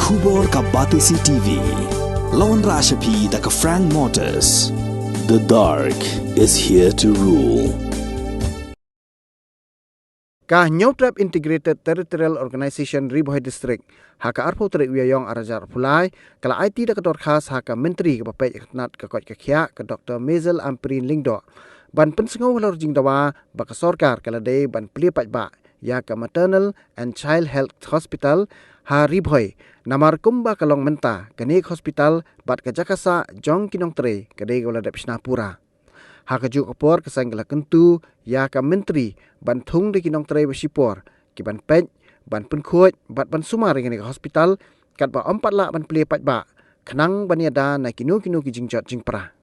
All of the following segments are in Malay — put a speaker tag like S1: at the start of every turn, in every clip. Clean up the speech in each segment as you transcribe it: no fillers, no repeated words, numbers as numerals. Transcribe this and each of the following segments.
S1: Kubor ka Batisi TV. Lawan Rashapi da ka Frank Motors. The dark is here to rule.
S2: Kah Nyotrap Integrated Territorial Organization Riboy District haka arpo trek wiayong arajar pulai kala IT da kador khas haka menteri ke bapek nat ke kot kekhia ke Dr. Mazel Amprin Lingdo ban pensengau halor jing dawa baka sorkar kala dei ban pli ba ya ke Maternal and Child Health Hospital ha Riboy namar kumba kalong menta kenik hospital bat ke Jakasa jong kinong tre ke dei gola dep Snapura haka juk opor ke sanggala kentu ya ke menteri ban thung de kinong tre besipor ki ban pej ban pun khuat bat ban sumar ngani ke hospital kat ba 4 lak ban pli ba khnang ban yada na kinu ki jingjot jingpra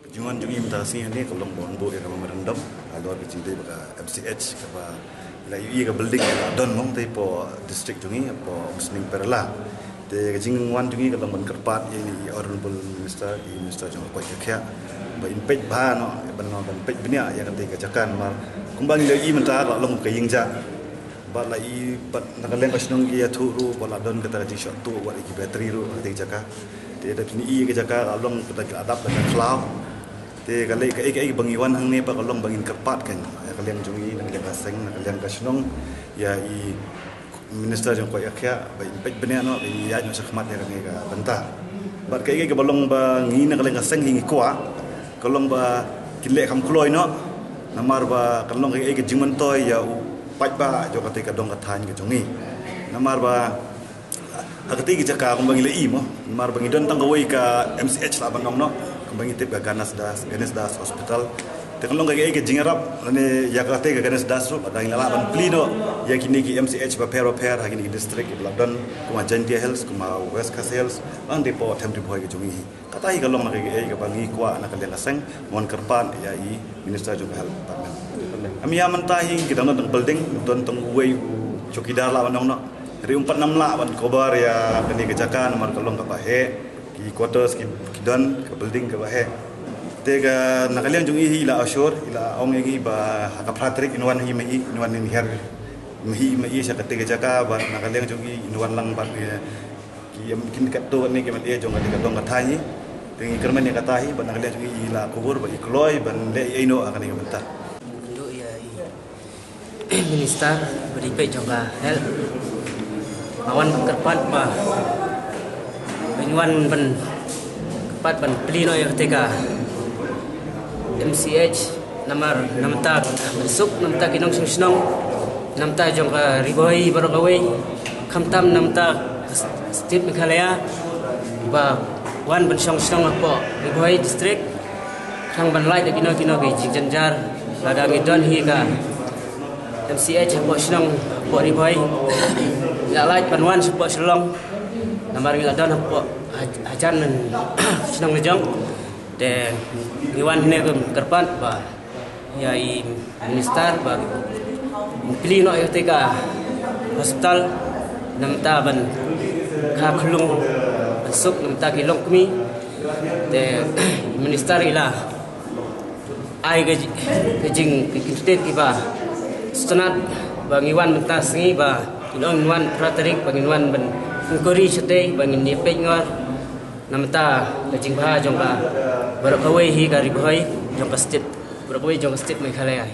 S3: Jungan jungi mutasi ni kolong bonbo ya kama merendam alor ke cintai baka MCH kaba la ui ke building don mong tai po district jungi po muslim perla te ke jingwan jungi kolong ban kerpat ini honorable minister jong ko kya ba impej ba no ban pej benia ya kan te kajakan mar kumbang le i menta ka long ke yingja ba la i bat nakaleng ka snong ya thuru bala don ka ta ji shot tu wa ki battery ru te jaka te da kini i ke jaka long ka adap ka cloud te kali ke bangiwan hang ne pa kalong bangin kerpat kan kalian jungi kalian kaseng kalian kasnong ya i minister jong ko yakya ba impej benia no ya no sakhmat ya kan ka banta bat ke balong ba ngina kalian kaseng hingi kwa kalong ba kile kham kloi no namar ba kalong ke jingman toy ya pai ba jo ka te ka dong ka than ke jungi namar ba akati ki jaka kumbang ile i mo namar bangi don tang gawai ka MCH la bangam no kumbang tip ka Ganes Das Hospital te kalong ke jingarap ne ya ka te ka Ganes Das ro badang la ban plino ya kini ki MCH ba pair hakini ki district ibla don kuma Jantia Health kuma West Coast Health ang depo temri boy ke jungi kata hi kalong na ke bangi kwa na kalian aseng mon kerpan ya i minister jong health department ami ya mentahi kita no building don tong way chokidar la wanong no ri 46 la ban kobar ya kini kejakan nomor kalong ka bahe ki quarters ki don ke building ke bahe tega nakalian jungi hi la ashur ila ong ngi ba ka Patrick inwan hi mai inwan ni her mai sa kete kejaka ba nakalian jungi inwan lang ba ki mungkin kat to ni ke mat e jong ka dong ka thai tengi kerman ni katahi ban nakalian jungi ila kubur ba ikloi ban le ino akan ni benta
S4: untuk ya minister beri pe jongga hel awan kerpat ba inwan ban kerpat ban plino ya ketika MCH namar namta masuk namta kinong snong namta jong ka Riboy barokaway khamtam namta step Meghalaya ba wan ban snong po Riboy district khang ban lai de kino ki jingjanjar lada ngidon hi ka MCH po snong po Riboy ya lai ban wan po slong namar ngiladon po hajan snong jong de iwan ne kerpan ba ya i minister ba plino etika hospital namta ban kha khulung suk namta ki lokmi de minister ila ai ga jing ki state ki ba stunat ba ngiwan menta singi ba inong wan praterik ba ngiwan ban ngori chete ba ngi pe ngor namta jing ba jong ba barokaway hi ka Riboy jong ka state barokaway jong ka state Meghalaya